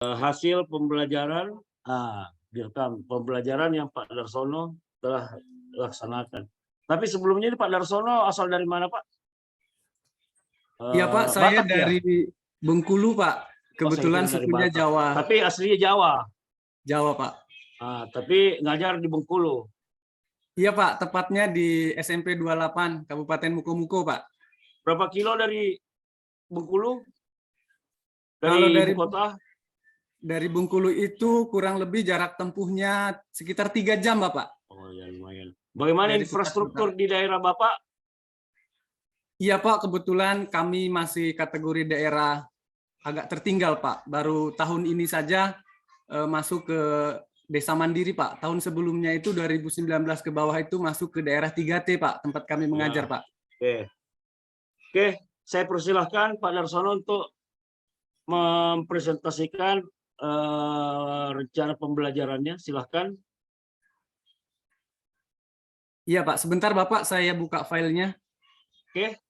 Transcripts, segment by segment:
hasil pembelajaran direkam pembelajaran yang Pak Darsono telah laksanakan. Tapi sebelumnya ini Pak Darsono asal dari mana, Pak? Iya Pak, saya Batak, dari ya? Bengkulu Pak. Kebetulan Saya kira dari sukunya Batak. Jawa. Tapi aslinya Jawa. Jawa Pak. Tapi ngajar di Bengkulu. Iya Pak, tepatnya di SMP 28 Kabupaten Mukomuko Pak. Berapa kilo dari Bengkulu? Kalau Dari ibu kota? dari Bengkulu itu kurang lebih jarak tempuhnya sekitar 3 jam Bapak. Oh ya, lumayan. Bagaimana Dari infrastruktur di daerah Bapak? Iya Pak, kebetulan kami masih kategori daerah agak tertinggal Pak. Baru tahun ini saja masuk ke Desa Mandiri Pak. Tahun sebelumnya itu 2019 ke bawah itu masuk ke daerah 3T Pak, tempat kami mengajar Pak. Oke, saya persilahkan Pak Darsono untuk mempresentasikan rencana pembelajarannya. Silahkan. Iya Pak, sebentar Bapak saya buka filenya. Oke.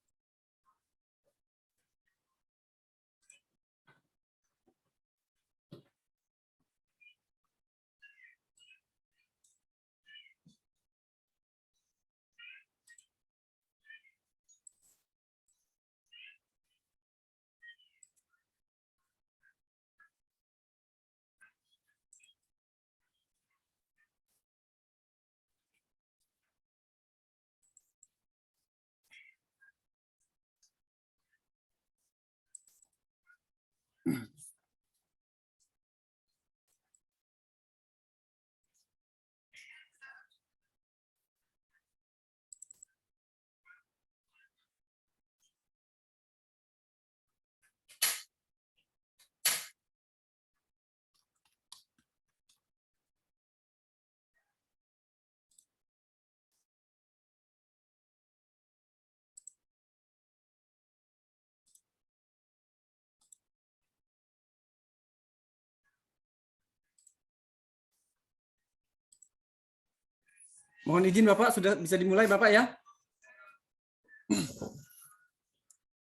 Mohon izin Bapak, sudah bisa dimulai Bapak ya.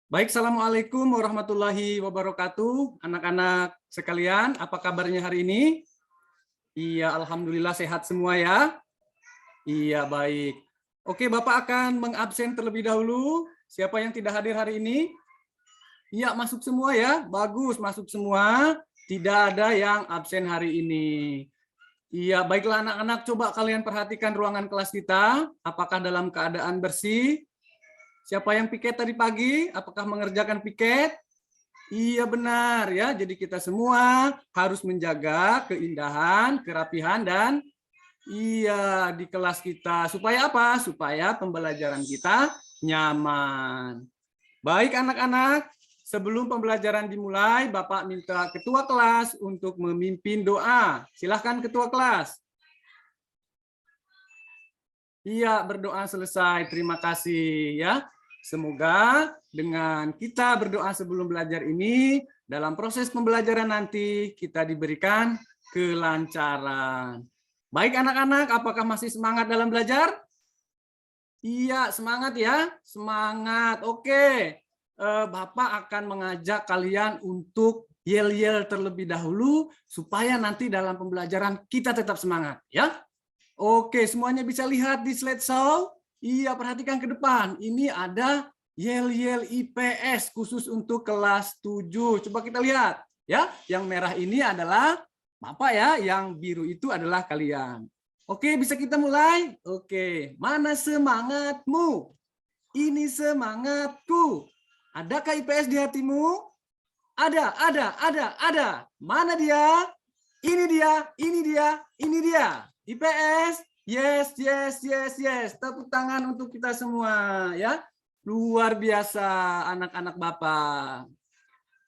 Baik, Assalamualaikum warahmatullahi wabarakatuh. Anak-anak sekalian, apa kabarnya hari ini? Iya, Alhamdulillah sehat semua ya. Iya, baik. Oke, Bapak akan mengabsen terlebih dahulu. Siapa yang tidak hadir hari ini? Iya, masuk semua ya. Bagus, masuk semua. Tidak ada yang absen hari ini. Iya, baiklah anak-anak, coba kalian perhatikan ruangan kelas kita. Apakah dalam keadaan bersih? Siapa yang piket tadi pagi? Apakah mengerjakan piket? Iya benar ya. Jadi kita semua harus menjaga keindahan, kerapihan dan iya di kelas kita. Supaya apa? Supaya pembelajaran kita nyaman. Baik anak-anak, sebelum pembelajaran dimulai, Bapak minta ketua kelas untuk memimpin doa. Silahkan ketua kelas. Iya, berdoa selesai. Terima kasih ya. Semoga dengan kita berdoa sebelum belajar ini, dalam proses pembelajaran nanti kita diberikan kelancaran. Baik anak-anak, apakah masih semangat dalam belajar? Iya, semangat ya. Semangat. Oke. Bapak akan mengajak kalian untuk yel-yel terlebih dahulu supaya nanti dalam pembelajaran kita tetap semangat ya. Oke, semuanya bisa lihat di slideshow. Iya, perhatikan ke depan. Ini ada yel-yel IPS khusus untuk kelas 7. Coba kita lihat ya. Yang merah ini adalah Bapak ya, yang biru itu adalah kalian. Oke, bisa kita mulai? Oke, mana semangatmu? Ini semangatku. Adakah IPS di hatimu? Ada. Mana dia? Ini dia, ini dia, ini dia. IPS, yes. Tepuk tangan untuk kita semua ya. Luar biasa anak-anak Bapak.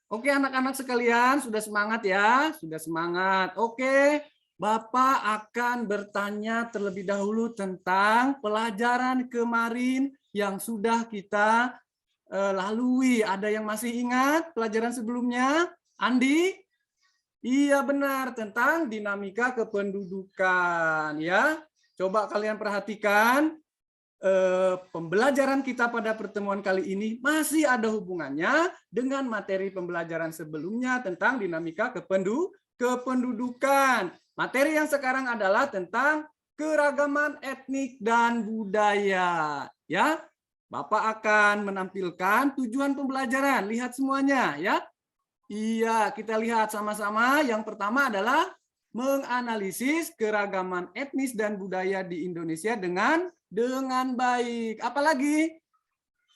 Oke anak-anak sekalian, sudah semangat ya? Sudah semangat. Oke, Bapak akan bertanya terlebih dahulu tentang pelajaran kemarin yang sudah kita lalui. Ada yang masih ingat pelajaran sebelumnya? Andi? Iya benar, tentang dinamika kependudukan ya. Coba kalian perhatikan pembelajaran kita pada pertemuan kali ini masih ada hubungannya dengan materi pembelajaran sebelumnya tentang dinamika kependudukan. Materi yang sekarang adalah tentang keragaman etnik dan budaya. Ya, Bapak akan menampilkan tujuan pembelajaran. Lihat semuanya, ya. Iya, kita lihat sama-sama. Yang pertama adalah menganalisis keragaman etnis dan budaya di Indonesia dengan baik. Apalagi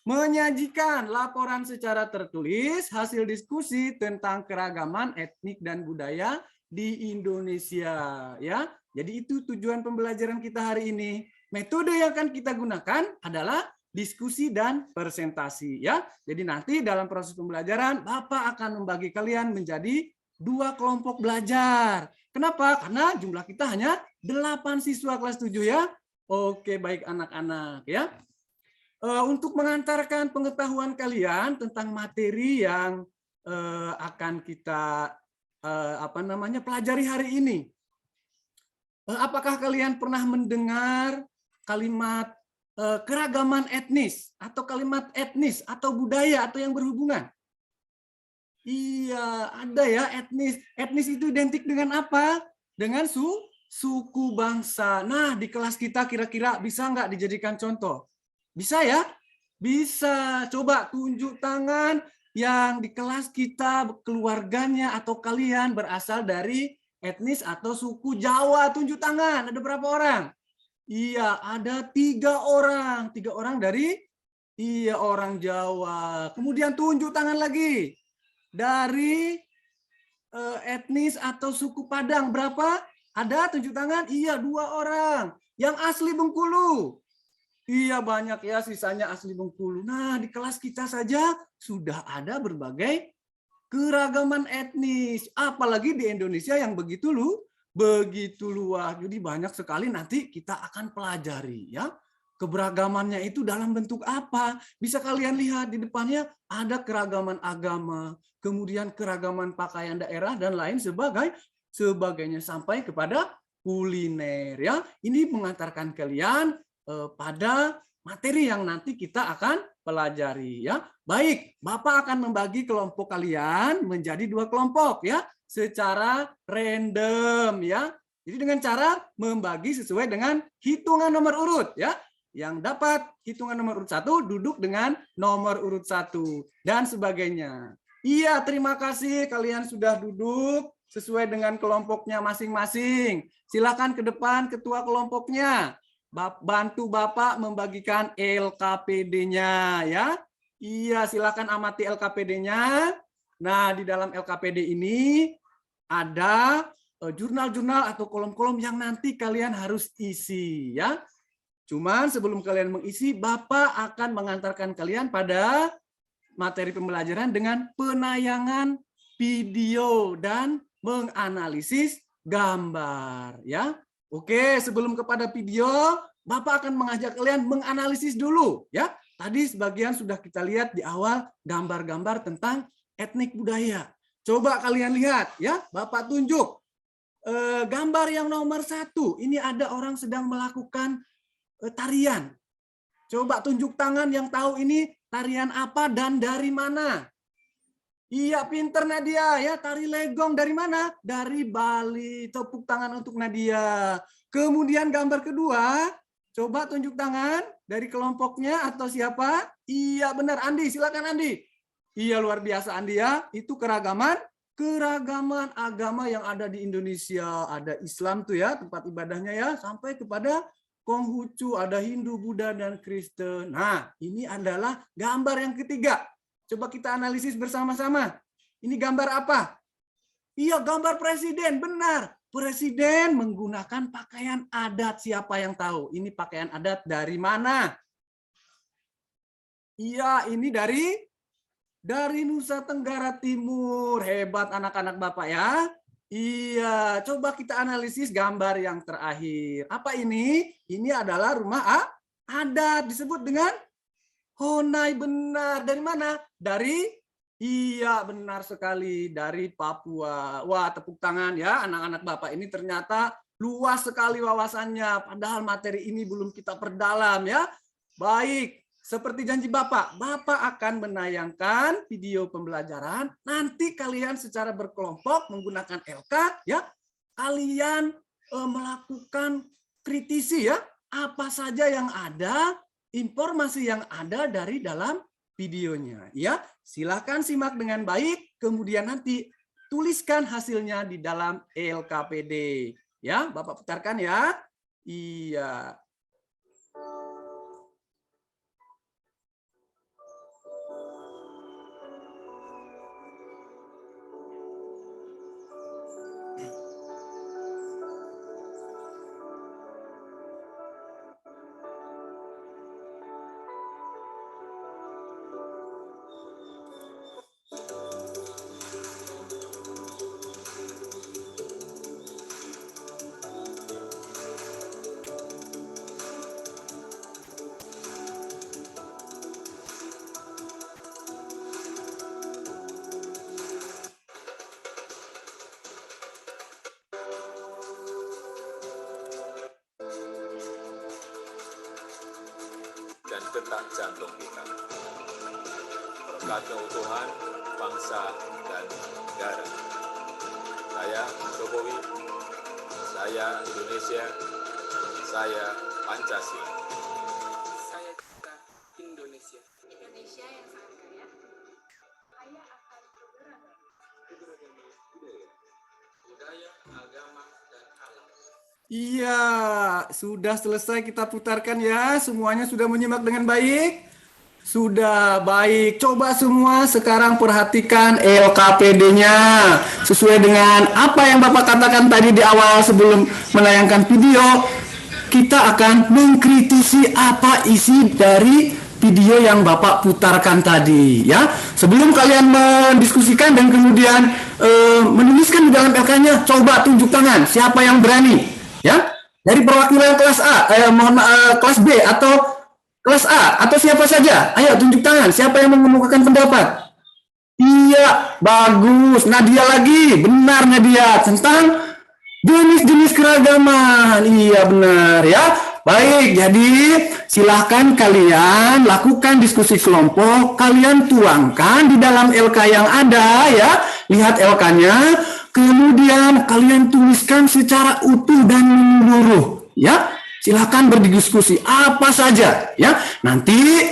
menyajikan laporan secara tertulis hasil diskusi tentang keragaman etnik dan budaya di Indonesia, ya. Jadi itu tujuan pembelajaran kita hari ini. Metode yang akan kita gunakan adalah diskusi dan presentasi, ya. Jadi nanti dalam proses pembelajaran Bapak akan membagi kalian menjadi 2 kelompok belajar. Kenapa? Karena jumlah kita hanya 8 siswa kelas 7, ya. Oke, baik anak-anak, ya. Untuk mengantarkan pengetahuan kalian tentang materi yang akan kita pelajari hari ini. Apakah kalian pernah mendengar kalimat keragaman etnis atau kalimat etnis atau budaya atau yang berhubungan? Iya, ada ya etnis. Etnis itu identik dengan apa? Dengan suku bangsa. Nah, di kelas kita kira-kira bisa nggak dijadikan contoh? Bisa ya? Bisa. Coba tunjuk tangan yang di kelas kita keluarganya atau kalian berasal dari etnis atau suku Jawa. Tunjuk tangan. Ada berapa orang? Iya, ada 3 orang. 3 orang dari orang Jawa. Kemudian tunjuk tangan lagi. Dari etnis atau suku Padang. Berapa? Ada tunjuk tangan? Iya, 2 orang. Yang asli Bengkulu. Iya, banyak ya, sisanya asli Bengkulu. Nah, di kelas kita saja sudah ada berbagai keragaman etnis. Apalagi di Indonesia yang begitu luas. Jadi banyak sekali nanti kita akan pelajari, ya. Keberagamannya itu dalam bentuk apa? Bisa kalian lihat di depannya ada keragaman agama, kemudian keragaman pakaian daerah dan lain sebagainya sampai kepada kuliner, ya. Ini mengantarkan kalian pada materi yang nanti kita akan pelajari, ya. Baik, Bapak akan membagi kelompok kalian menjadi 2 kelompok, ya, secara random, ya. Jadi dengan cara membagi sesuai dengan hitungan nomor urut, ya. Yang dapat hitungan nomor urut 1 duduk dengan nomor urut 1 dan sebagainya. Iya, terima kasih kalian sudah duduk sesuai dengan kelompoknya masing-masing. Silakan ke depan ketua kelompoknya. Bantu Bapak membagikan LKPD-nya, ya. Iya, silakan amati LKPD-nya. Nah, di dalam LKPD ini ada jurnal-jurnal atau kolom-kolom yang nanti kalian harus isi, ya. Cuman sebelum kalian mengisi, Bapak akan mengantarkan kalian pada materi pembelajaran dengan penayangan video dan menganalisis gambar, ya. Oke, sebelum kepada video, Bapak akan mengajak kalian menganalisis dulu, ya. Tadi sebagian sudah kita lihat di awal gambar-gambar tentang etnik budaya. Coba kalian lihat, ya. Bapak tunjuk gambar yang nomor 1. Ini ada orang sedang melakukan tarian. Coba tunjuk tangan yang tahu ini tarian apa dan dari mana. Iya, pinter Nadia, ya. Tari legong dari mana? Dari Bali. Tepuk tangan untuk Nadia. Kemudian gambar kedua, coba tunjuk tangan dari kelompoknya atau siapa? Iya, benar, Andi. Silakan Andi. Iya, luar biasa Andi, ya. Itu keragaman agama yang ada di Indonesia. Ada Islam tuh, ya, tempat ibadahnya, ya, sampai kepada Konghucu, ada Hindu, Buddha, dan Kristen. Nah, ini adalah gambar yang ketiga. Coba kita analisis bersama-sama. Ini gambar apa? Iya, gambar presiden. Benar. Presiden menggunakan pakaian adat. Siapa yang tahu? Ini pakaian adat dari mana? Iya, ini dari Nusa Tenggara Timur. Hebat anak-anak Bapak, ya. Iya, coba kita analisis gambar yang terakhir. Apa ini? Ini adalah rumah adat. Disebut dengan Honai. Benar. Dari mana? Iya, benar sekali. Dari Papua. Wah, tepuk tangan ya. Anak-anak Bapak ini ternyata luas sekali wawasannya. Padahal materi ini belum kita perdalam, ya. Baik. seperti janji Bapak, Bapak akan menayangkan video pembelajaran. Nanti kalian secara berkelompok menggunakan LK, ya, kalian melakukan kritisi, ya, apa saja yang ada, informasi yang ada dari dalam videonya, ya. Silakan simak dengan baik, kemudian nanti tuliskan hasilnya di dalam LKPD, ya. Bapak putarkan, ya. Iya. Dan detak jantung kita. Berkat keutuhan bangsa dan negara. Saya Jokowi, saya Indonesia, saya Pancasila. Saya cinta Indonesia. Indonesia yang sangat kaya, kaya akan keberagaman. Budaya, agama, dan alam. Iya, sudah selesai kita putarkan, ya. Semuanya sudah menyimak dengan baik? Sudah, baik. Coba semua sekarang perhatikan LKPD-nya. Sesuai dengan apa yang Bapak katakan tadi di awal sebelum menayangkan video, kita akan mengkritisi apa isi dari video yang Bapak putarkan tadi, ya. Sebelum kalian mendiskusikan dan kemudian menuliskan di dalam LK-nya, coba tunjuk tangan siapa yang berani. Ya, dari perwakilan kelas A, kelas B atau kelas A atau siapa saja, ayo tunjuk tangan. Siapa yang mengemukakan pendapat? Iya, bagus. Nadia lagi, benar Nadia, tentang jenis-jenis keragaman. Iya benar, ya. Baik, jadi silahkan kalian lakukan diskusi kelompok. Kalian tuangkan di dalam LK yang ada, ya. Lihat LK-nya. Kemudian kalian tuliskan secara utuh dan menyeluruh, ya. Silakan berdiskusi apa saja, ya. Nanti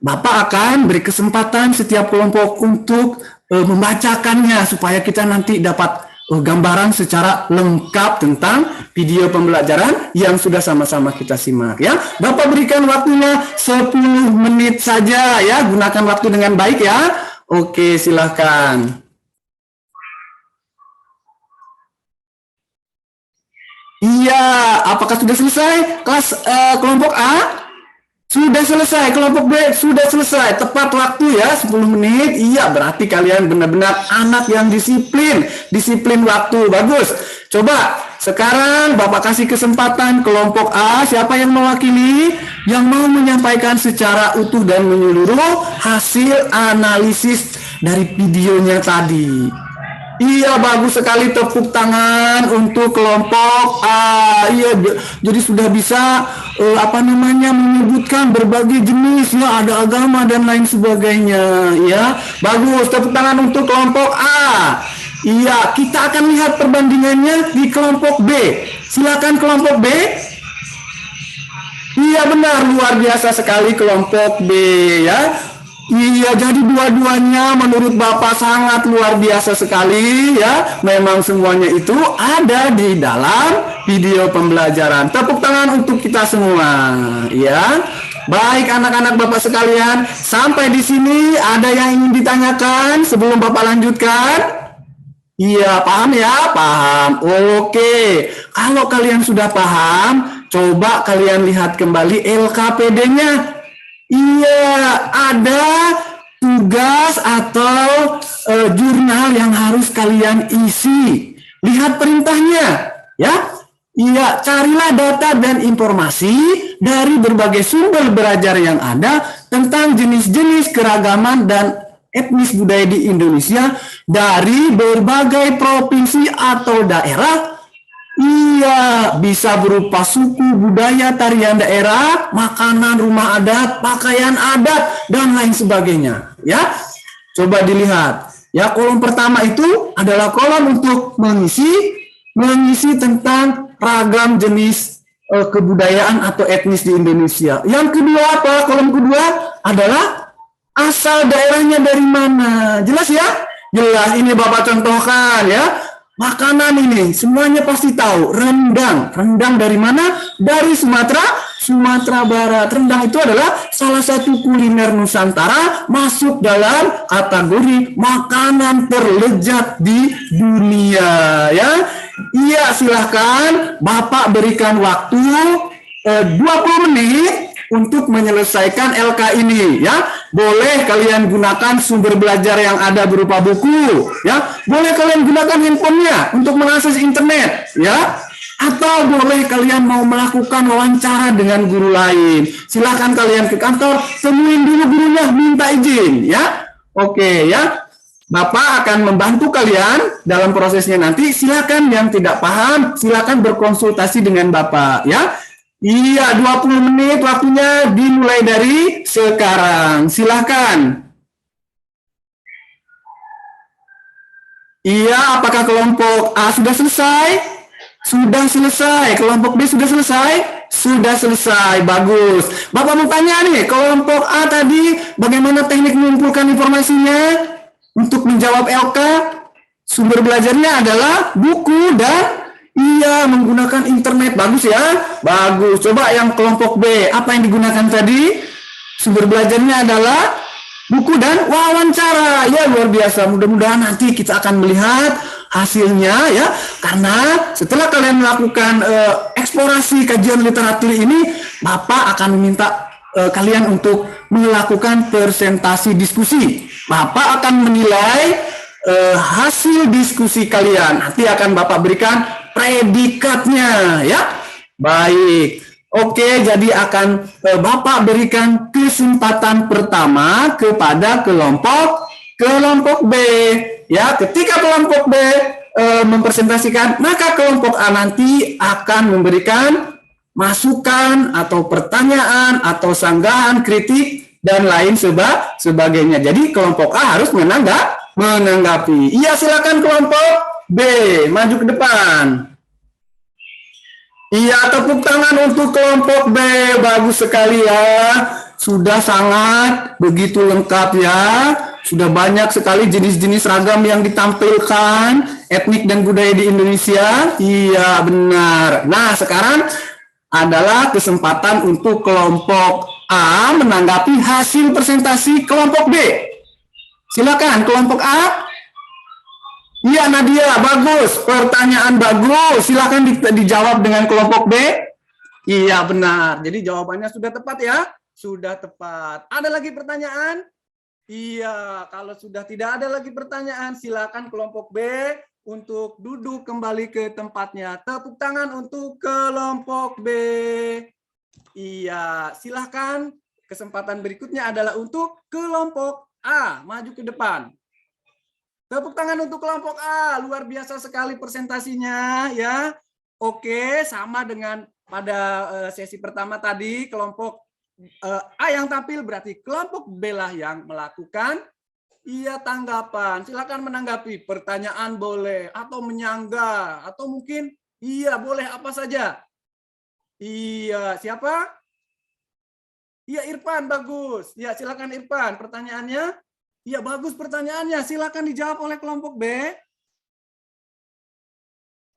Bapak akan beri kesempatan setiap kelompok untuk membacakannya supaya kita nanti dapat gambaran secara lengkap tentang video pembelajaran yang sudah sama-sama kita simak, ya. Bapak berikan waktunya 10 menit saja, ya. Gunakan waktu dengan baik, ya. Oke, silakan. Iya, apakah sudah selesai? Kelompok A? Sudah selesai. Kelompok B sudah selesai. Tepat waktu, ya, 10 menit. Iya, berarti kalian benar-benar anak yang disiplin. Disiplin waktu. Bagus. Coba, sekarang Bapak kasih kesempatan kelompok A. Siapa yang mewakili? Yang mau menyampaikan secara utuh dan menyeluruh hasil analisis dari videonya tadi. Iya, bagus sekali, tepuk tangan untuk kelompok A. Iya, jadi sudah bisa menyebutkan berbagai jenis, ya, ada agama dan lain sebagainya, ya. Bagus, tepuk tangan untuk kelompok A. Iya, kita akan lihat perbandingannya di kelompok B. Silakan kelompok B. Iya, benar, luar biasa sekali kelompok B, ya. Iya, jadi dua-duanya menurut Bapak sangat luar biasa sekali, ya. Memang semuanya itu ada di dalam video pembelajaran. Tepuk tangan untuk kita semua, ya. Baik anak-anak Bapak sekalian, sampai di sini ada yang ingin ditanyakan sebelum Bapak lanjutkan? Iya, paham, ya? Paham. Oke. Kalau kalian sudah paham, coba kalian lihat kembali LKPD-nya. Iya, ada tugas atau jurnal yang harus kalian isi. Lihat perintahnya, ya. Iya, carilah data dan informasi dari berbagai sumber belajar yang ada tentang jenis-jenis keragaman dan etnis budaya di Indonesia dari berbagai provinsi atau daerah. Iya, bisa berupa suku, budaya, tarian daerah, makanan, rumah adat, pakaian adat, dan lain sebagainya. Ya, coba dilihat. Ya, kolom pertama itu adalah kolom untuk mengisi tentang ragam jenis kebudayaan atau etnis di Indonesia. Yang kedua apa? Kolom kedua adalah asal daerahnya dari mana. Jelas ya? Jelas, ini Bapak contohkan ya. Makanan ini semuanya pasti tahu. Rendang. Rendang dari mana? Dari Sumatera Barat. Rendang itu adalah salah satu kuliner Nusantara masuk dalam kategori makanan terlezat di dunia ya. Iya, silahkan Bapak berikan waktu 20 menit untuk menyelesaikan LK ini ya. Boleh kalian gunakan sumber belajar yang ada berupa buku ya. Boleh kalian gunakan handphonenya untuk mengakses internet ya. Atau boleh kalian mau melakukan wawancara dengan guru lain. Silahkan kalian ke kantor, temuin dulu gurunya, minta izin ya. Oke ya. Bapak akan membantu kalian dalam prosesnya nanti. Silakan yang tidak paham, silakan berkonsultasi dengan Bapak ya. Iya, 20 menit waktunya dimulai dari sekarang. Silakan. Iya, apakah kelompok A sudah selesai? Sudah selesai. Kelompok B sudah selesai? Sudah selesai. Bagus. Bapak mau tanya nih, kelompok A tadi bagaimana teknik mengumpulkan informasinya? Untuk menjawab LK, sumber belajarnya adalah buku dan iya, menggunakan internet. Bagus ya, bagus. Coba yang kelompok B, apa yang digunakan tadi? Sumber belajarnya adalah buku dan wawancara. Ya, luar biasa. Mudah-mudahan nanti kita akan melihat hasilnya ya. Karena setelah kalian melakukan eksplorasi kajian literatur ini, Bapak akan meminta kalian untuk melakukan presentasi diskusi. Bapak akan menilai hasil diskusi kalian. Nanti akan Bapak berikan predikatnya ya. Baik. Oke, jadi akan Bapak berikan kesempatan pertama kepada kelompok B ya. Ketika kelompok B mempresentasikan, maka kelompok A nanti akan memberikan masukan atau pertanyaan atau sanggahan, kritik dan lain sebagainya. Jadi kelompok A harus menanggapi. Iya, silakan kelompok B, maju ke depan. Iya, tepuk tangan untuk kelompok B. Bagus sekali ya. Sudah sangat begitu lengkap ya. Sudah banyak sekali jenis-jenis ragam yang ditampilkan, etnik dan budaya di Indonesia. Iya, benar. Nah, sekarang adalah kesempatan untuk kelompok A menanggapi hasil presentasi kelompok B. Silakan kelompok A. Iya, Nadia, bagus. Pertanyaan bagus. Silakan dijawab dengan kelompok B. Iya, benar. Jadi jawabannya sudah tepat ya? Sudah tepat. Ada lagi pertanyaan? Iya, kalau sudah tidak ada lagi pertanyaan, silakan kelompok B untuk duduk kembali ke tempatnya. Tepuk tangan untuk kelompok B. Iya, silahkan. Kesempatan berikutnya adalah untuk kelompok A. Maju ke depan. Tepuk tangan untuk kelompok A. Luar biasa sekali presentasinya ya. Oke, sama dengan pada sesi pertama tadi, kelompok A yang tampil berarti kelompok B lah yang melakukan tanggapan. Silakan menanggapi, pertanyaan boleh atau menyanggah atau mungkin boleh apa saja. Iya, siapa? Iya, Irfan, bagus. Ya, silakan Irfan, pertanyaannya. Iya, bagus pertanyaannya. Silakan dijawab oleh kelompok B.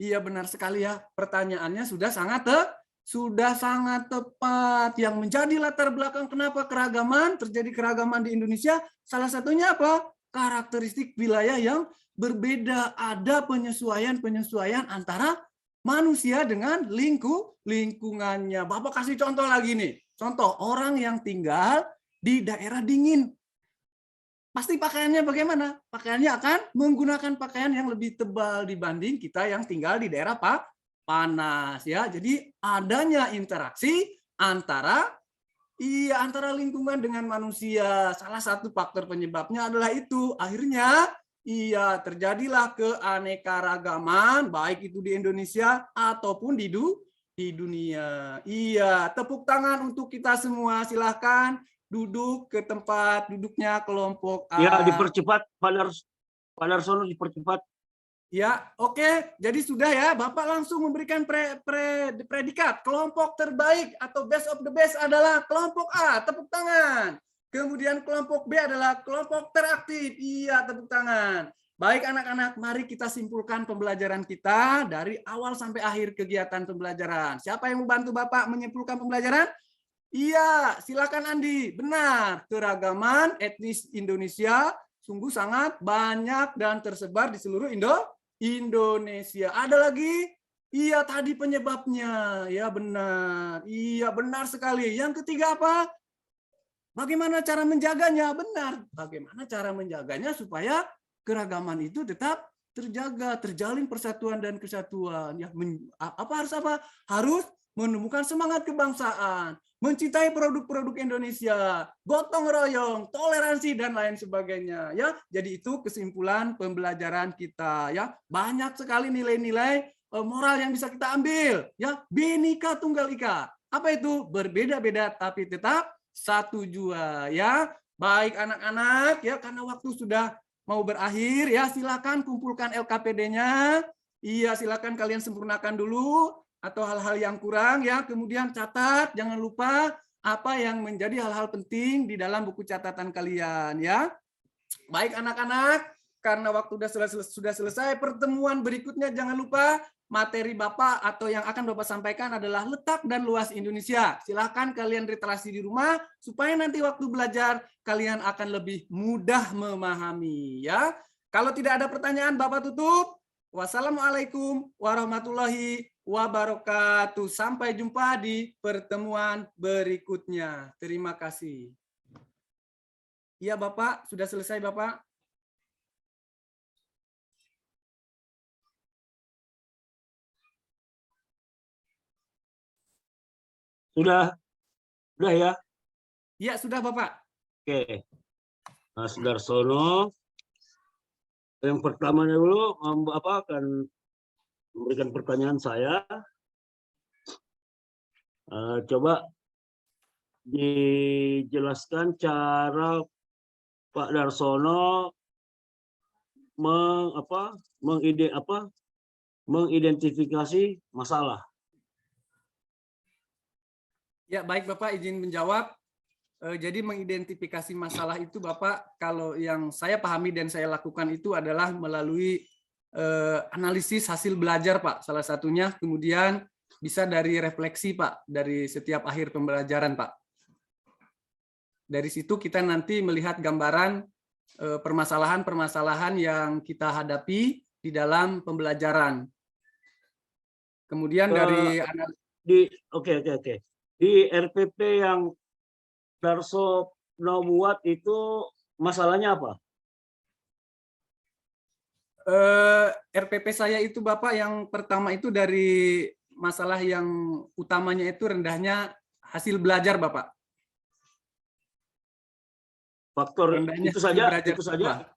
Iya, benar sekali ya. Pertanyaannya sudah sangat tepat. Yang menjadi latar belakang kenapa terjadi keragaman di Indonesia, salah satunya apa? Karakteristik wilayah yang berbeda. Ada penyesuaian antara manusia dengan lingkungannya. Bapak kasih contoh lagi nih. Contoh, orang yang tinggal di daerah dingin. Pasti pakaiannya bagaimana? Pakaiannya akan menggunakan pakaian yang lebih tebal dibanding kita yang tinggal di daerah panas ya. Jadi adanya interaksi antara lingkungan dengan manusia. Salah satu faktor penyebabnya adalah itu. Akhirnya Iya, terjadilah keanekaragaman baik itu di Indonesia ataupun di dunia. Iya, tepuk tangan untuk kita semua. Silahkan duduk ke tempat duduknya kelompok Ya, A. dipercepat Pak Darsono, dipercepat. Ya, oke. Jadi sudah ya, Bapak langsung memberikan predikat. Kelompok terbaik atau best of the best adalah kelompok A. Tepuk tangan. Kemudian kelompok B adalah kelompok teraktif. Iya, tepuk tangan. Baik anak-anak, mari kita simpulkan pembelajaran kita dari awal sampai akhir kegiatan pembelajaran. Siapa yang membantu Bapak menyimpulkan pembelajaran? Iya, silakan Andi. Benar, keragaman etnis Indonesia sungguh sangat banyak dan tersebar di seluruh Indonesia. Ada lagi? Iya, tadi penyebabnya. Ya benar. Iya, benar sekali. Yang ketiga apa? Bagaimana cara menjaganya? Benar. Bagaimana cara menjaganya supaya keragaman itu tetap terjaga, terjalin persatuan dan kesatuan. Ya, apa? Harus menemukan semangat kebangsaan, mencintai produk-produk Indonesia, gotong royong, toleransi dan lain sebagainya. Ya, jadi itu kesimpulan pembelajaran kita. Ya, banyak sekali nilai-nilai moral yang bisa kita ambil. Ya, Bhinneka Tunggal Ika. Apa itu? Berbeda-beda tapi tetap satu jua. Ya, baik anak-anak. Ya, karena waktu sudah mau berakhir. Ya, silakan kumpulkan LKPD-nya. Iya, silakan kalian sempurnakan dulu. Atau hal-hal yang kurang, ya, kemudian catat, jangan lupa apa yang menjadi hal-hal penting di dalam buku catatan kalian, ya. Baik anak-anak, karena waktu sudah selesai, pertemuan berikutnya jangan lupa materi Bapak atau yang akan Bapak sampaikan adalah letak dan luas Indonesia. Silahkan kalian literasi di rumah, supaya nanti waktu belajar kalian akan lebih mudah memahami, ya. Kalau tidak ada pertanyaan, Bapak tutup. Wassalamualaikum warahmatullahi wabarakatuh. Sampai jumpa di pertemuan berikutnya. Terima kasih. Iya, Bapak. Sudah selesai, Bapak? Sudah ya? Iya, sudah, Bapak. Oke. Mas Darsono, yang pertamanya dulu akan memberikan pertanyaan saya. Coba dijelaskan cara Pak Darsono mengidentifikasi masalah. Ya, baik Bapak, izin menjawab. Jadi mengidentifikasi masalah itu Bapak, kalau yang saya pahami dan saya lakukan itu adalah melalui analisis hasil belajar Pak, salah satunya, kemudian bisa dari refleksi Pak, dari setiap akhir pembelajaran Pak. Dari situ kita nanti melihat gambaran permasalahan-permasalahan yang kita hadapi di dalam pembelajaran. Kemudian dari Oke. Di RPP yang Darsono buat itu masalahnya apa? RPP saya itu Bapak yang pertama itu dari masalah yang utamanya itu rendahnya hasil belajar Bapak. Faktor Rendahnya itu hasil saja, belajar, itu saja. Bapak.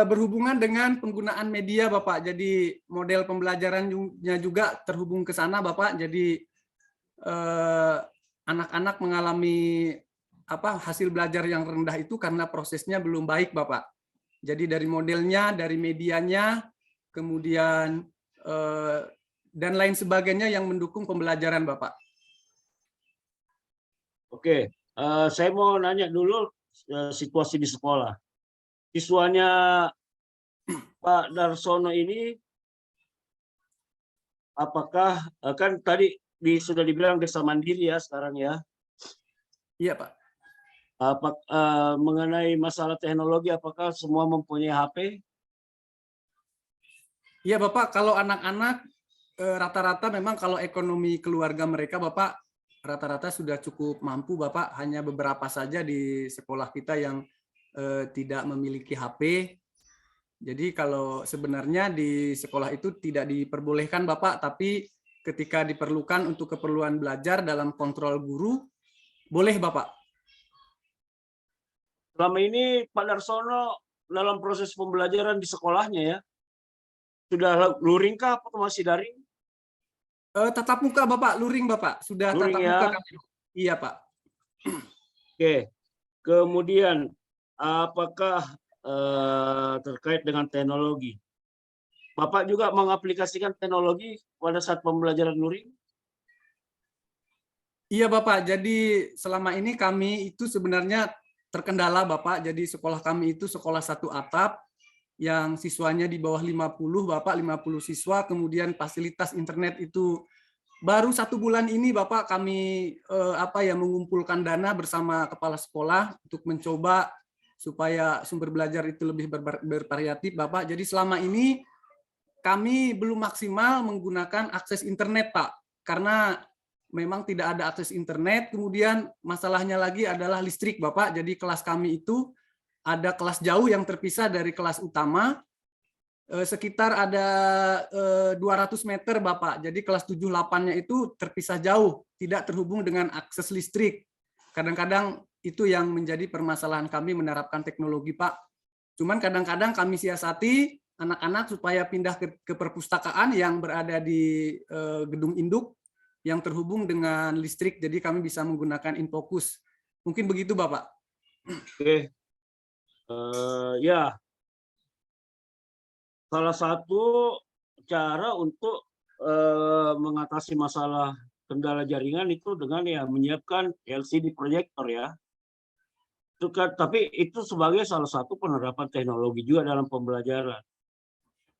Berhubungan dengan penggunaan media Bapak. Jadi model pembelajarannya juga terhubung ke sana Bapak. Jadi anak-anak mengalami hasil belajar yang rendah itu karena prosesnya belum baik Bapak. Jadi dari modelnya, dari medianya, kemudian dan lain sebagainya yang mendukung pembelajaran Bapak. Oke, saya mau nanya dulu situasi di sekolah. Siswanya Pak Darsono ini, apakah kan tadi sudah dibilang desa mandiri ya sekarang ya? Iya Pak. Mengenai masalah teknologi, apakah semua mempunyai HP? Iya Bapak, kalau anak-anak rata-rata memang kalau ekonomi keluarga mereka Bapak rata-rata sudah cukup mampu Bapak, hanya beberapa saja di sekolah kita yang tidak memiliki HP. Jadi kalau sebenarnya di sekolah itu tidak diperbolehkan Bapak, tapi ketika diperlukan untuk keperluan belajar dalam kontrol guru, boleh Bapak. Selama ini Pak Darsono dalam proses pembelajaran di sekolahnya ya? Sudah luring kah atau masih daring? Tatap muka Bapak, luring Bapak, sudah Luring tatap ya. muka kami. Iya Pak. Oke. Kemudian apakah terkait dengan teknologi? Bapak juga mengaplikasikan teknologi pada saat pembelajaran luring? Iya Bapak, jadi selama ini kami itu sebenarnya terkendala Bapak, jadi sekolah kami itu sekolah satu atap yang siswanya di bawah 50 Bapak, 50 siswa, kemudian fasilitas internet itu baru 1 bulan ini Bapak kami mengumpulkan dana bersama kepala sekolah untuk mencoba supaya sumber belajar itu lebih bervariatif Bapak. Jadi selama ini kami belum maksimal menggunakan akses internet Pak, karena memang tidak ada akses internet, kemudian masalahnya lagi adalah listrik Bapak, jadi kelas kami itu ada kelas jauh yang terpisah dari kelas utama, sekitar ada 200 meter Bapak, jadi kelas 7-8-nya itu terpisah jauh, tidak terhubung dengan akses listrik. Kadang-kadang itu yang menjadi permasalahan kami menerapkan teknologi Pak. Cuman kadang-kadang kami siasati anak-anak supaya pindah ke perpustakaan yang berada di gedung induk, yang terhubung dengan listrik, jadi kami bisa menggunakan Infocus. Mungkin begitu, Bapak. Oke. Ya, salah satu cara untuk mengatasi masalah kendala jaringan itu dengan ya menyiapkan LCD proyektor ya. Itu kan, tapi itu sebagai salah satu penerapan teknologi juga dalam pembelajaran.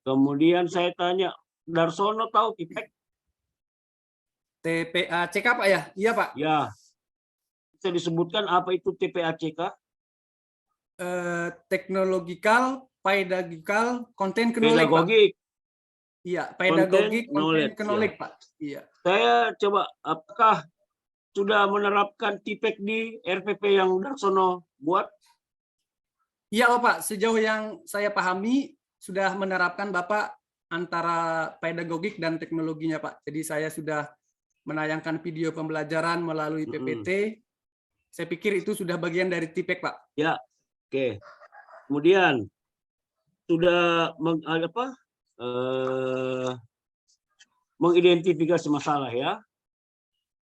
Kemudian saya tanya, Darsono tahu TPAC? TPACK Pak ya? Iya Pak. Ya, bisa disebutkan apa itu TPACK? Technological, pedagogical, content knowledge Pak. Pedagogik. Iya, pedagogik, content Knowledge, knowledge ya. Pak. Iya. Saya coba, apakah sudah menerapkan TPAC di RPP yang Darsono buat? Iya Bapak, sejauh yang saya pahami sudah menerapkan Bapak antara pedagogik dan teknologinya Pak. Jadi saya sudah menayangkan video pembelajaran melalui PPT. Saya pikir itu sudah bagian dari TPAC Pak. Ya, oke. Kemudian sudah mengidentifikasi masalah ya,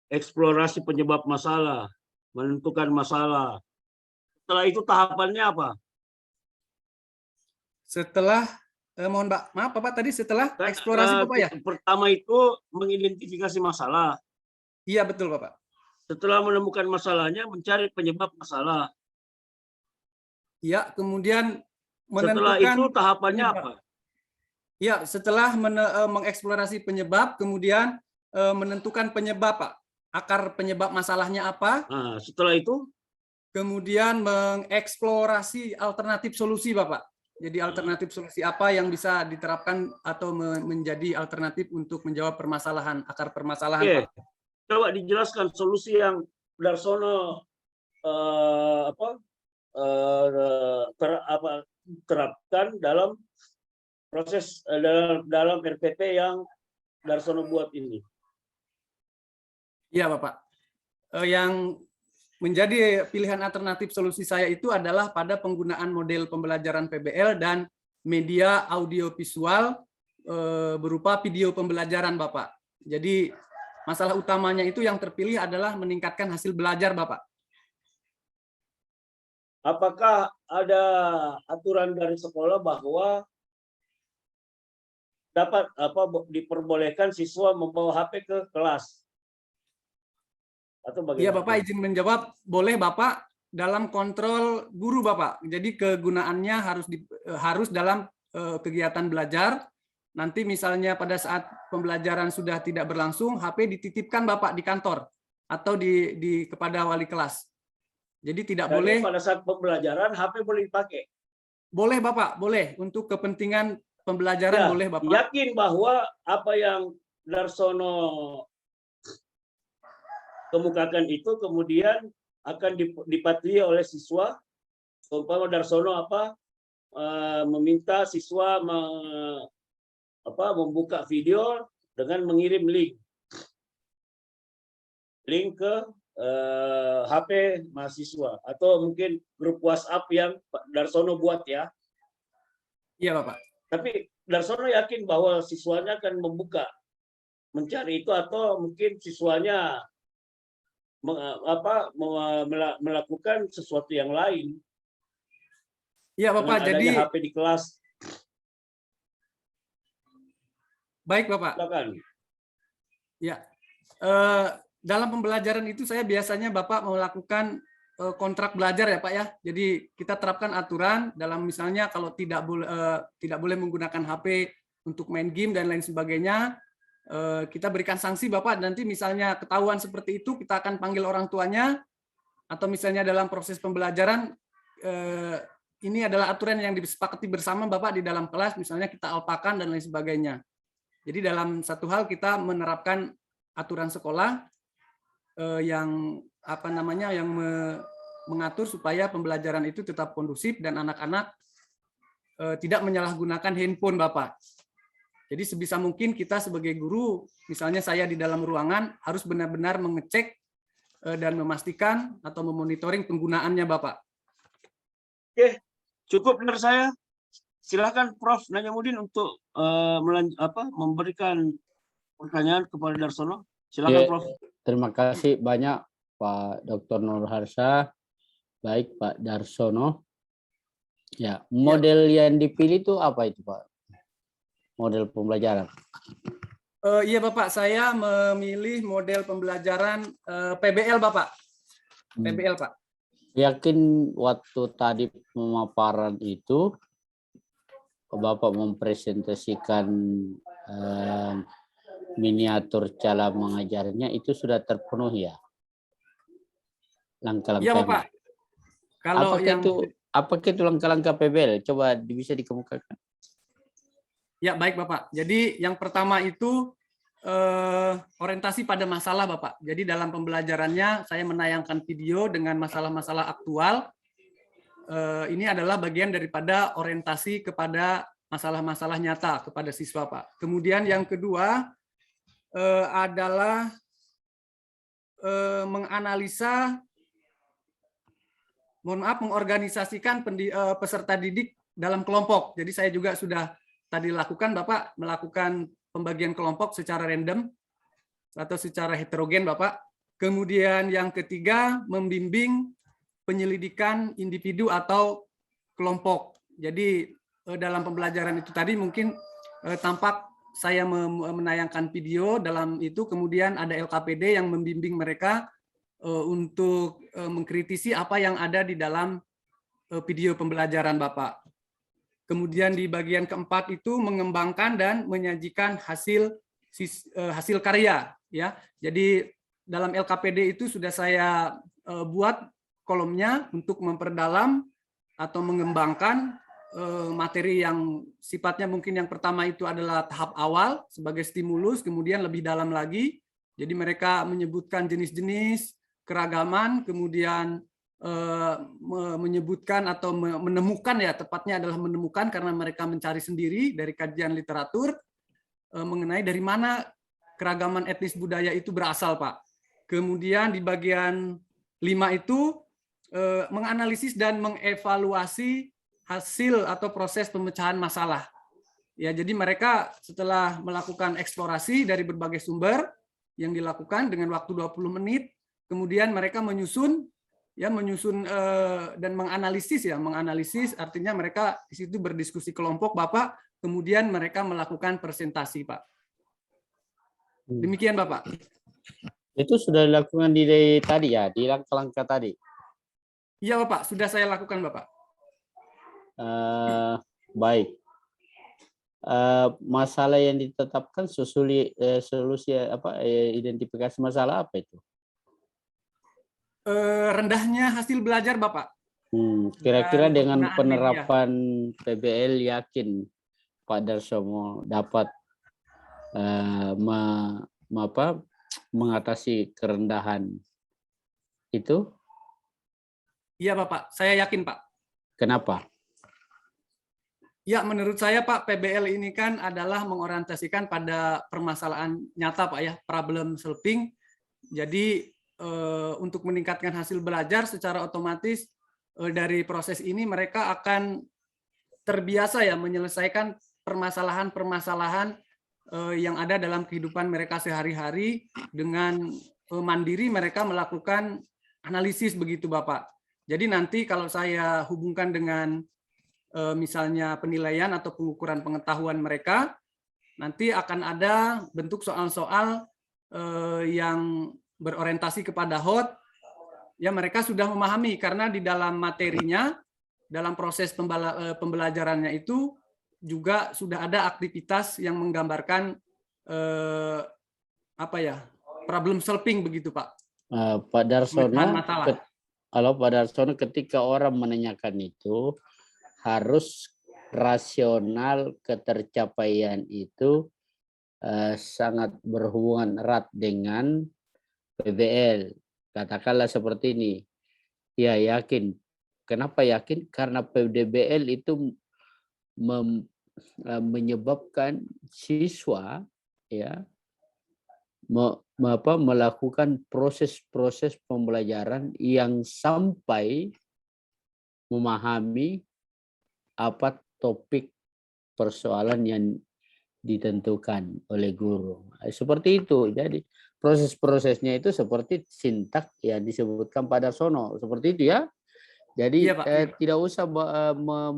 eksplorasi penyebab masalah, menentukan masalah. Setelah itu tahapannya apa? Setelah maaf Bapak tadi setelah eksplorasi Bapak ya? Pertama itu mengidentifikasi masalah. Iya betul Bapak. Setelah menemukan masalahnya, mencari penyebab masalah. Iya, kemudian Setelah menentukan itu tahapannya penyebab. apa? Ya, setelah mengeksplorasi penyebab, kemudian menentukan penyebab Pak. Akar penyebab masalahnya apa? Nah, setelah itu? Kemudian mengeksplorasi alternatif solusi Bapak. Jadi alternatif solusi apa yang bisa diterapkan atau menjadi alternatif untuk menjawab permasalahan, akar permasalahan Oke. Pak. Coba dijelaskan solusi yang Darsono terapkan dalam proses dalam RPP yang Darsono buat ini. Iya Bapak. Yang menjadi pilihan alternatif solusi saya itu adalah pada penggunaan model pembelajaran PBL dan media audiovisual berupa video pembelajaran Bapak. Jadi masalah utamanya itu yang terpilih adalah meningkatkan hasil belajar Bapak. Apakah ada aturan dari sekolah bahwa dapat diperbolehkan siswa membawa HP ke kelas? Atau bagaimana? Iya Bapak, izin menjawab, boleh Bapak dalam kontrol guru Bapak. Jadi kegunaannya harus dalam kegiatan belajar. Nanti misalnya pada saat pembelajaran sudah tidak berlangsung, HP dititipkan Bapak di kantor atau kepada wali kelas. Jadi tidak boleh. Pada saat pembelajaran HP boleh dipakai. Boleh Bapak, boleh untuk kepentingan pembelajaran boleh Bapak. Yakin bahwa apa yang Darsono kemukakan itu kemudian akan dipatuhi oleh siswa. Umpama Darsono meminta siswa membuka video dengan mengirim link ke HP mahasiswa atau mungkin grup WhatsApp yang Darsono buat ya. Iya Bapak. Tapi Darsono yakin bahwa siswanya akan mencari itu, atau mungkin siswanya melakukan sesuatu yang lain Iya dengan Bapak, jadi adanya HP di kelas. baik Bapak. Silakan. Ya, dalam pembelajaran itu saya biasanya Bapak melakukan kontrak belajar ya Pak ya. Jadi kita terapkan aturan dalam misalnya kalau tidak boleh menggunakan HP untuk main game dan lain sebagainya, kita berikan sanksi Bapak. Nanti misalnya ketahuan seperti itu, kita akan panggil orang tuanya, atau misalnya dalam proses pembelajaran ini adalah aturan yang disepakati bersama Bapak di dalam kelas, misalnya kita alpakan dan lain sebagainya. Jadi dalam satu hal kita menerapkan aturan sekolah yang mengatur supaya pembelajaran itu tetap kondusif dan anak-anak tidak menyalahgunakan handphone Bapak. Jadi sebisa mungkin kita sebagai guru, misalnya saya di dalam ruangan harus benar-benar mengecek dan memastikan atau memonitoring penggunaannya Bapak. Oke, cukup dari saya. Silakan Prof. Najamudin untuk memberikan pertanyaan kepada Darsono. Silakan Prof. Terima kasih banyak Pak Dr. Nurharsha, baik Pak Darsono. Ya, model yang dipilih itu apa itu Pak? Model pembelajaran. Iya Bapak, saya memilih model pembelajaran PBL Bapak. PBL Pak. Yakin waktu tadi pemaparan itu Bapak mempresentasikan miniatur cara mengajarnya itu sudah terpenuhi ya? Langkah-langkah. Iya Bapak. Kalau apakah itu langkah-langkah PBL? Coba bisa dikemukakan. Ya baik Bapak. Jadi yang pertama itu orientasi pada masalah Bapak. Jadi dalam pembelajarannya saya menayangkan video dengan masalah-masalah aktual. Ini adalah bagian daripada orientasi kepada masalah-masalah nyata kepada siswa Pak. Kemudian yang kedua adalah mengorganisasikan peserta didik dalam kelompok. Jadi saya juga sudah tadi lakukan Bapak, melakukan pembagian kelompok secara random atau secara heterogen Bapak. Kemudian yang ketiga membimbing penyelidikan individu atau kelompok. Jadi dalam pembelajaran itu tadi mungkin tampak saya menayangkan video dalam itu, kemudian ada LKPD yang membimbing mereka untuk mengkritisi apa yang ada di dalam video pembelajaran Bapak. Kemudian di bagian keempat itu mengembangkan dan menyajikan hasil karya ya. Jadi dalam LKPD itu sudah saya buat kolomnya untuk memperdalam atau mengembangkan materi yang sifatnya mungkin yang pertama itu adalah tahap awal sebagai stimulus, kemudian lebih dalam lagi. Jadi mereka menyebutkan jenis-jenis keragaman, kemudian menyebutkan atau menemukan ya, tepatnya adalah menemukan karena mereka mencari sendiri dari kajian literatur mengenai dari mana keragaman etnis budaya itu berasal Pak. Kemudian di bagian 5 itu menganalisis dan mengevaluasi hasil atau proses pemecahan masalah. Ya, jadi mereka setelah melakukan eksplorasi dari berbagai sumber yang dilakukan dengan waktu 20 menit, kemudian mereka menyusun dan menganalisis artinya mereka di situ berdiskusi kelompok Bapak, kemudian mereka melakukan presentasi Pak. Demikian Bapak. Itu sudah dilakukan di tadi ya, di langkah-langkah tadi. Iya Bapak, sudah saya lakukan Bapak. Baik. Masalah yang ditetapkan solusi identifikasi masalah apa itu? Rendahnya hasil belajar Bapak. Kira-kira dengan penerapan PBL yakin Pak Darsono dapat mengatasi kerendahan itu? Iya Bapak, saya yakin Pak. Kenapa? Ya, menurut saya Pak, PBL ini kan adalah mengorientasikan pada permasalahan nyata Pak ya, problem solving. Jadi untuk meningkatkan hasil belajar secara otomatis dari proses ini mereka akan terbiasa ya menyelesaikan permasalahan-permasalahan yang ada dalam kehidupan mereka sehari-hari dengan mandiri mereka melakukan analisis begitu Bapak. Jadi nanti kalau saya hubungkan dengan misalnya penilaian atau pengukuran pengetahuan mereka, nanti akan ada bentuk soal-soal yang berorientasi kepada HOT, ya mereka sudah memahami karena di dalam materinya, dalam proses pembelajarannya itu juga sudah ada aktivitas yang menggambarkan problem solving begitu Pak. Pak Darsono, Masalah. kalau Pak Darsono ketika orang menanyakan itu harus rasional, ketercapaian itu sangat berhubungan erat dengan PBL. Katakanlah seperti ini. Ya yakin. Kenapa yakin? Karena PDBL itu menyebabkan siswa ya melakukan proses-proses pembelajaran yang sampai memahami apa topik persoalan yang ditentukan oleh guru. Seperti itu. Jadi proses-prosesnya itu seperti sintak yang disebutkan Pak Darsono. Seperti itu ya. Jadi Iya, Pak. tidak usah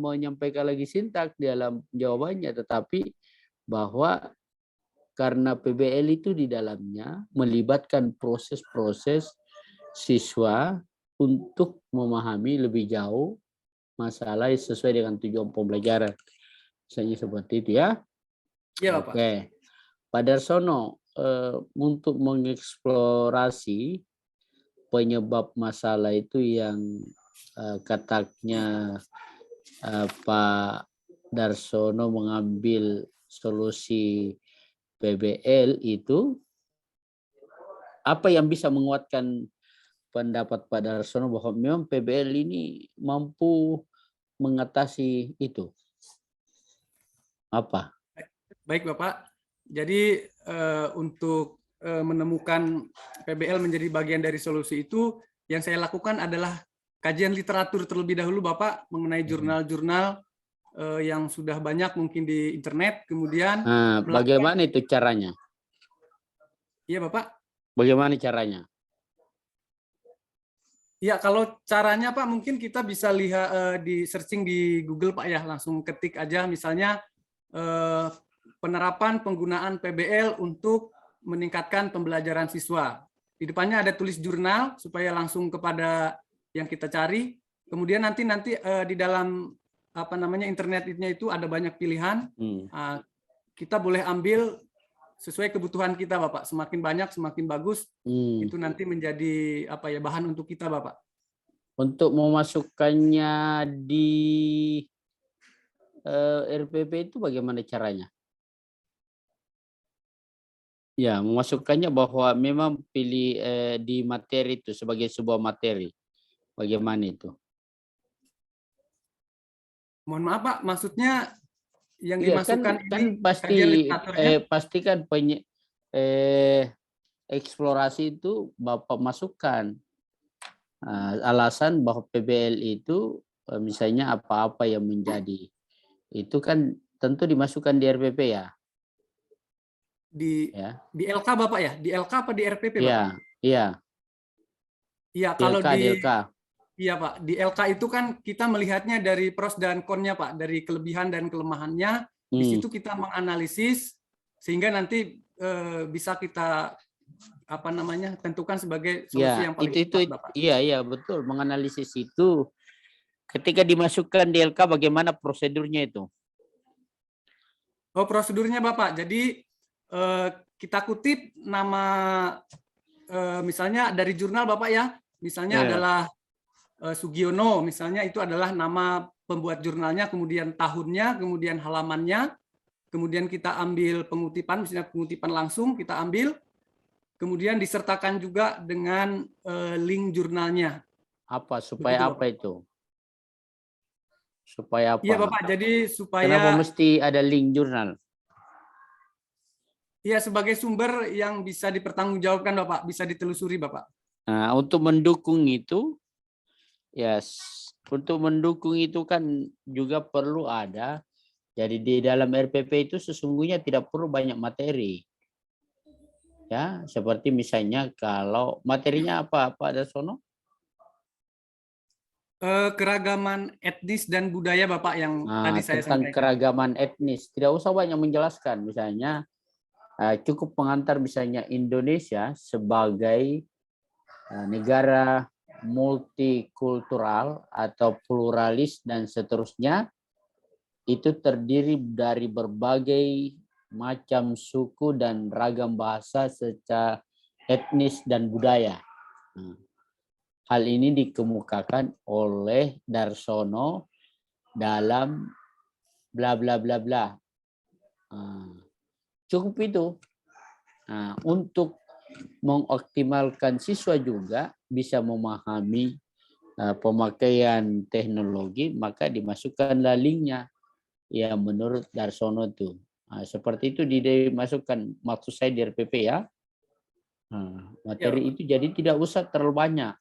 menyampaikan lagi sintak dalam jawabannya, tetapi bahwa karena PBL itu di dalamnya melibatkan proses-proses siswa untuk memahami lebih jauh masalah sesuai dengan tujuan pembelajaran. Misalnya seperti itu ya. Iya, Pak. Oke. Pak Darsono, untuk mengeksplorasi penyebab masalah itu yang katanya Pak Darsono mengambil solusi PBL itu, apa yang bisa menguatkan pendapat Pak Darsono bahwa memang PBL ini mampu mengatasi itu? Apa? Baik Bapak, jadi untuk menemukan PBL menjadi bagian dari solusi itu, yang saya lakukan adalah kajian literatur terlebih dahulu Bapak mengenai jurnal-jurnal yang sudah banyak mungkin di internet, kemudian bagaimana itu caranya? Iya Bapak. Bagaimana caranya? Ya kalau caranya Pak mungkin kita bisa lihat di searching di Google Pak ya, langsung ketik aja misalnya penerapan penggunaan PBL untuk meningkatkan pembelajaran siswa. Di depannya ada tulis jurnal supaya langsung kepada yang kita cari. Kemudian nanti di dalam internetnya itu ada banyak pilihan. Kita boleh ambil sesuai kebutuhan kita Bapak. Semakin banyak semakin bagus. Itu nanti menjadi bahan untuk kita Bapak. Untuk memasukkannya di RPP itu bagaimana caranya? Ya, memasukkannya bahwa memang pilih di materi itu sebagai sebuah materi. Bagaimana itu? Mohon maaf Pak, maksudnya yang ya, dimasukkan kan ini pastikan eksplorasi itu Bapak masukkan alasan bahwa PBL itu misalnya apa-apa yang menjadi itu kan tentu dimasukkan di RPP ya. Di LK Bapak ya? Di LK apa di RPP Bapak? Iya. Iya, kalau di LK. Iya Pak, di LK itu kan kita melihatnya dari pros dan konnya Pak, dari kelebihan dan kelemahannya. Di situ kita menganalisis sehingga nanti bisa kita tentukan sebagai solusi yang paling tepat Bapak. Iya betul, menganalisis itu ketika dimasukkan di LK bagaimana prosedurnya itu? Oh, prosedurnya Bapak. Jadi kita kutip nama misalnya dari jurnal Bapak ya. Misalnya adalah Sugiono, misalnya itu adalah nama pembuat jurnalnya, kemudian tahunnya, kemudian halamannya, kemudian kita ambil pengutipan, misalnya pengutipan langsung kita ambil, kemudian disertakan juga dengan link jurnalnya. Apa supaya begitu, apa itu? Supaya apa? Iya Bapak, jadi supaya kenapa mesti ada link jurnal? Iya, sebagai sumber yang bisa dipertanggungjawabkan Bapak, bisa ditelusuri Bapak. Nah, untuk mendukung itu ya untuk mendukung itu kan juga perlu ada. Jadi di dalam RPP itu sesungguhnya tidak perlu banyak materi. Ya, seperti misalnya kalau materinya apa Pak Darsono? Keragaman etnis dan budaya Bapak yang tadi saya Tentang sampaikan. keragaman etnis. Tidak usah banyak menjelaskan. Misalnya cukup pengantar misalnya Indonesia sebagai negara multikultural atau pluralis dan seterusnya, itu terdiri dari berbagai macam suku dan ragam bahasa secara etnis dan budaya. Hal ini dikemukakan oleh Darsono dalam bla bla bla bla. Cukup itu. Untuk mengoptimalkan siswa juga bisa memahami pemakaian teknologi, maka dimasukkanlah linknya yang menurut Darsono itu. Seperti itu dimasukkan, maksud saya di RPP ya. Materi itu jadi tidak usah terlalu banyak.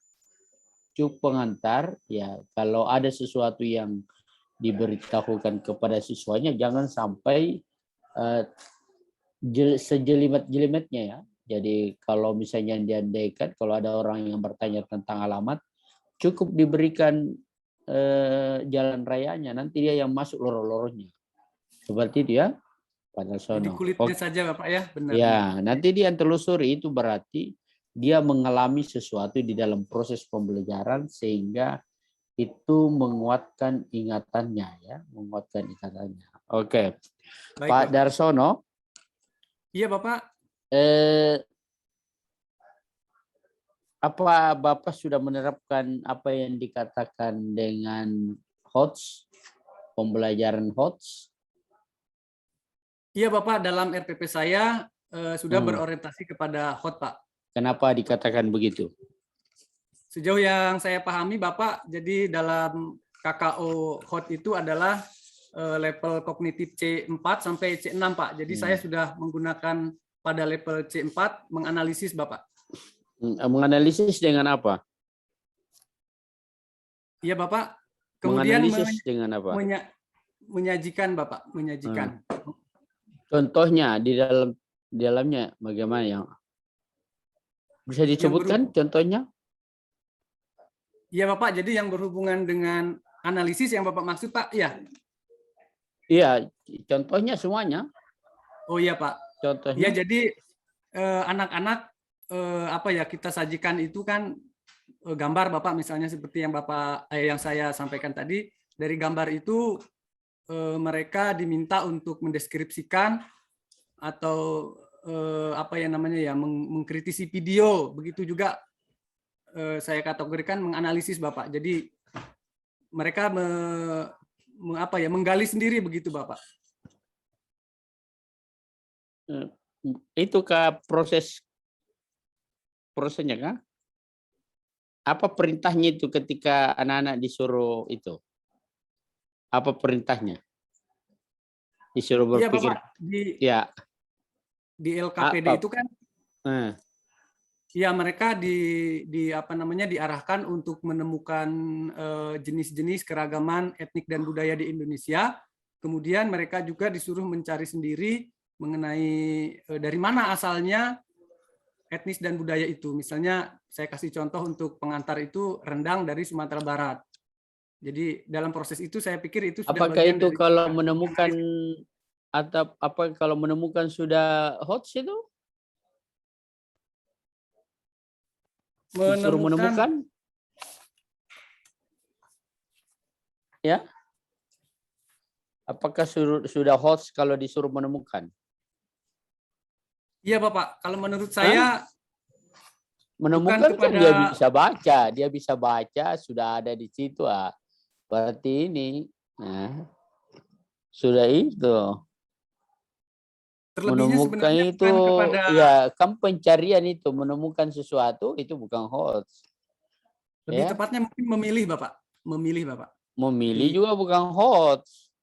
Cukup pengantar ya, kalau ada sesuatu yang diberitahukan kepada siswanya jangan sampai sejelimet-jelimetnya ya. Jadi kalau misalnya diandaikan kalau ada orang yang bertanya tentang alamat, cukup diberikan jalan rayanya, nanti dia yang masuk lorong-lorongnya. Seperti itu ya, Pak Darsono. Jadi kulitnya saja Bapak ya, benar. Ya, nanti dia yang telusuri itu berarti dia mengalami sesuatu di dalam proses pembelajaran sehingga itu menguatkan ingatannya ya, menguatkan ingatannya. Oke. Baik, Pak Bapak. Darsono. Iya Bapak. Apa Bapak sudah menerapkan apa yang dikatakan dengan HOTS, pembelajaran HOTS? Iya Bapak, dalam RPP saya sudah berorientasi kepada HOT Pak. Kenapa dikatakan begitu? Sejauh yang saya pahami Bapak, jadi dalam KKO HOT itu adalah level kognitif C4 sampai C6 Pak. Jadi saya sudah menggunakan pada level C4 menganalisis Bapak. Menganalisis dengan apa? Iya Bapak. Kemudian menganalisis dengan apa? menyajikan Bapak, menyajikan. Contohnya di dalamnya bagaimana yang bisa disebutkan contohnya? Iya Bapak, jadi yang berhubungan dengan analisis yang Bapak maksud Pak, ya? Iya, contohnya semuanya. Oh iya Pak. Contohnya. Ya jadi anak-anak apa ya kita sajikan itu kan gambar Bapak, misalnya seperti yang yang saya sampaikan tadi. Dari gambar itu mereka diminta untuk mendeskripsikan atau apa yang namanya ya mengkritisi video. Begitu juga saya kategorikan menganalisis Bapak. Jadi mereka menggali sendiri begitu Bapak. Itu kah prosesnya kah? Apa perintahnya itu ketika anak-anak disuruh itu? Apa perintahnya? Disuruh berpikir. Iya, Bapak, di LKPD itu kan ya mereka diarahkan untuk menemukan jenis-jenis keragaman etnik dan budaya di Indonesia. Kemudian mereka juga disuruh mencari sendiri mengenai dari mana asalnya etnis dan budaya itu. Misalnya saya kasih contoh untuk pengantar itu rendang dari Sumatera Barat. Jadi dalam proses itu saya pikir itu sudah apakah itu kalau menemukan atau apa kalau menemukan sudah HOTS itu? Disuruh menemukan? Ya. Apakah sudah HOTS kalau disuruh menemukan? Iya Bapak, kalau menurut saya menemukan kan dia bisa baca, sudah ada di situ berarti ini sudah itu menemukan itu ya kan pencarian itu menemukan sesuatu itu bukan HOTS. Lebih tepatnya mungkin memilih Bapak. Memilih juga bukan HOTS.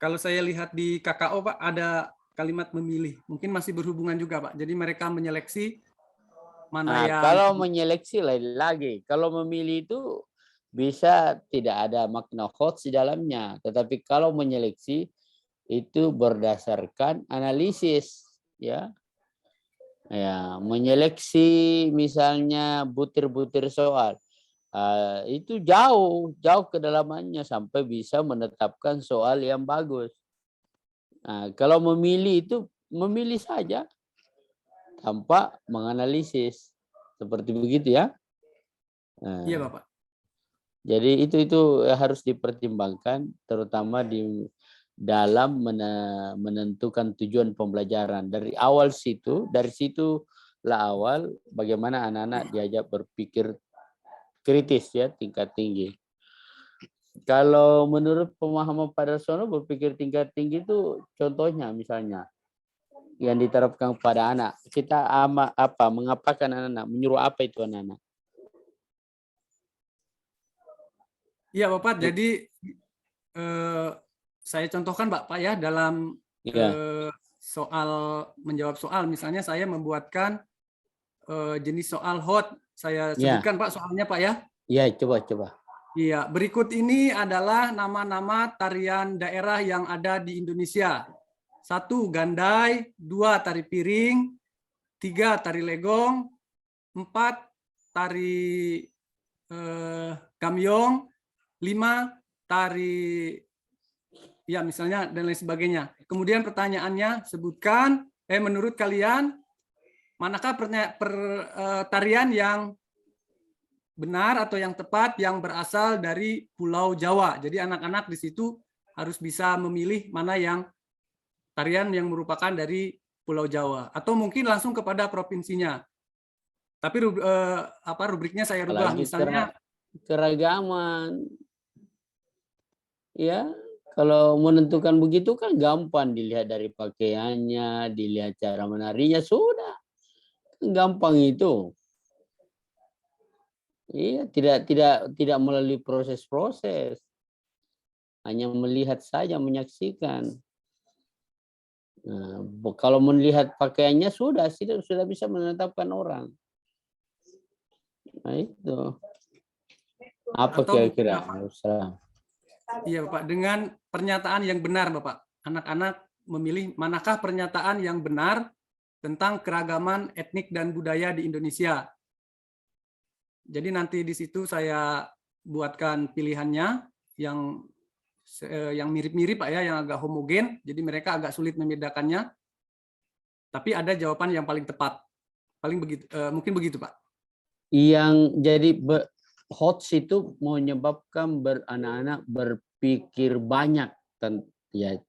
Kalau saya lihat di KKO Pak ada kalimat memilih, mungkin masih berhubungan juga Pak. Jadi mereka menyeleksi mana yang kalau menyeleksi lain lagi. Kalau memilih itu bisa tidak ada makna hoax di dalamnya. Tetapi kalau menyeleksi itu berdasarkan analisis, ya. Ya, menyeleksi misalnya butir-butir soal. Itu jauh kedalamannya sampai bisa menetapkan soal yang bagus. Nah, kalau memilih itu memilih saja tanpa menganalisis. Seperti begitu ya. Nah, Iya, Bapak. jadi itu harus dipertimbangkan terutama di dalam menentukan tujuan pembelajaran. Dari situlah awal bagaimana anak-anak diajak berpikir kritis ya, tingkat tinggi. Kalau menurut pemahaman Pak Darsono, berpikir tingkat tinggi itu contohnya misalnya yang diterapkan pada anak. Kita mengapakan anak-anak, menyuruh apa itu anak-anak? Iya, Bapak. Jadi saya contohkan Pak ya dalam Ya, soal menjawab soal, misalnya saya membuatkan jenis soal hot. Saya ya, sebutkan Pak soalnya Pak ya. ya, coba. Iya, berikut ini adalah nama-nama tarian daerah yang ada di Indonesia. 1. Gandai, 2. Tari piring, 3. Tari legong, 4. Tari gamyong, 5. Tari ya misalnya dan lain sebagainya. Kemudian pertanyaannya, sebutkan menurut kalian manakah tarian yang benar atau yang tepat yang berasal dari Pulau Jawa. Jadi anak-anak di situ harus bisa memilih mana yang tarian yang merupakan dari Pulau Jawa atau mungkin langsung kepada provinsinya. Tapi rubriknya saya rubah, Apalagi misalnya keragaman. Ya, kalau menentukan begitu kan gampang, dilihat dari pakaiannya, dilihat cara menarinya, sudah. Gampang itu. Iya, tidak melalui proses-proses. Hanya melihat saja, menyaksikan. Nah, kalau melihat pakaiannya sudah bisa menetapkan orang. Nah, itu. Apa atau kira-kira? iya Bapak, dengan pernyataan yang benar Bapak. Anak-anak memilih manakah pernyataan yang benar tentang keragaman etnik dan budaya di Indonesia. Jadi nanti di situ saya buatkan pilihannya yang mirip-mirip Pak ya, yang agak homogen. Jadi mereka agak sulit membedakannya. Tapi ada jawaban yang paling tepat. Paling begitu, mungkin begitu Pak. Yang jadi hoax itu menyebabkan anak-anak berpikir banyak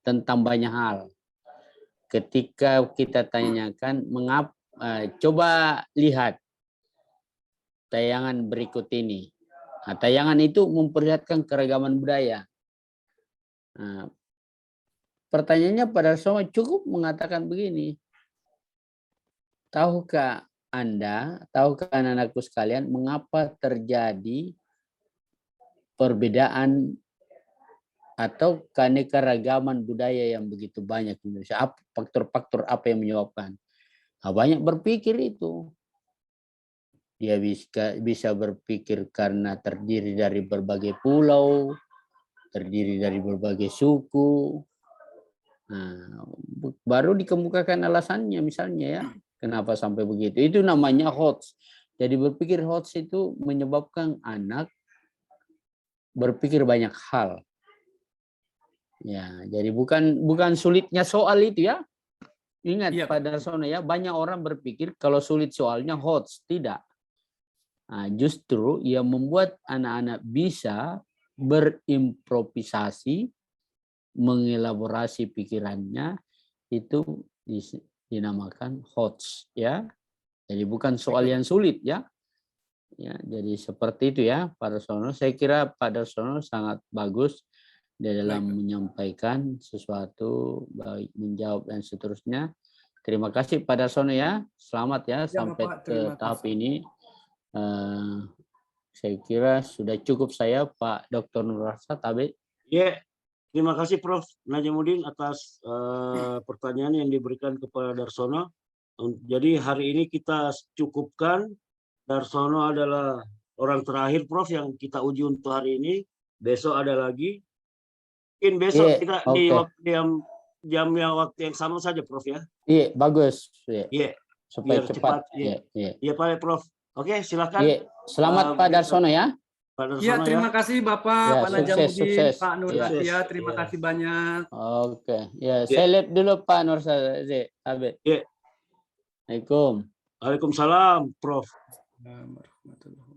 tentang banyak hal. Ketika kita tanyakan coba lihat tayangan berikut ini. Nah, tayangan itu memperlihatkan keragaman budaya. Nah, pertanyaannya pada semua cukup mengatakan begini. Tahukah anak-anakku sekalian, mengapa terjadi perbedaan atau keanekaragaman budaya yang begitu banyak di Indonesia? Faktor-faktor apa yang menyebabkan? Nah, banyak berpikir itu. Dia bisa berpikir karena terdiri dari berbagai pulau, terdiri dari berbagai suku. Nah, baru dikemukakan alasannya misalnya ya. Kenapa sampai begitu? Itu namanya hoax. Jadi berpikir hoax itu menyebabkan anak berpikir banyak hal. Ya, jadi bukan sulitnya soal itu ya. Ingat Iya, Pak Darsono ya, banyak orang berpikir kalau sulit soalnya hoax. Tidak. Nah, justru ia membuat anak-anak bisa berimprovisasi, mengelaborasi pikirannya, itu dinamakan hoax ya. Jadi bukan soal yang sulit ya. Ya, jadi seperti itu ya Pak Darsono. Saya kira Pak Darsono sangat bagus di dalam menyampaikan sesuatu, baik menjawab dan seterusnya. Terima kasih Pak Darsono ya. Selamat ya sampai Bapak, ke tahap ini. Saya kira sudah cukup saya Pak Dr. Nurharsa Tabe. Ya, terima kasih Prof. Najamuddin atas pertanyaan yang diberikan kepada Darsono. Jadi hari ini kita cukupkan. Darsono adalah orang terakhir Prof yang kita uji untuk hari ini. Besok ada lagi. Mungkin besok Iya, kita oke. di waktu jam yang waktu yang sama saja Prof ya. Iya, bagus. Iya. Iya, Supaya biar cepat. cepat. Iya. Iya. Iya Pak Prof. Oke, silakan Iya. Selamat Pak besok. Darsono ya. Pak Ya, Darsono terima ya. kasih Bapak, Ya, Pak sukses, Najamuddin, sukses. Pak Nur Iya. Atia, terima Iya. kasih banyak. Oke. Ya, saya lihat dulu Pak Nur Abid. Iya. Assalamualaikum. Waalaikumsalam Prof. Warahmatullahi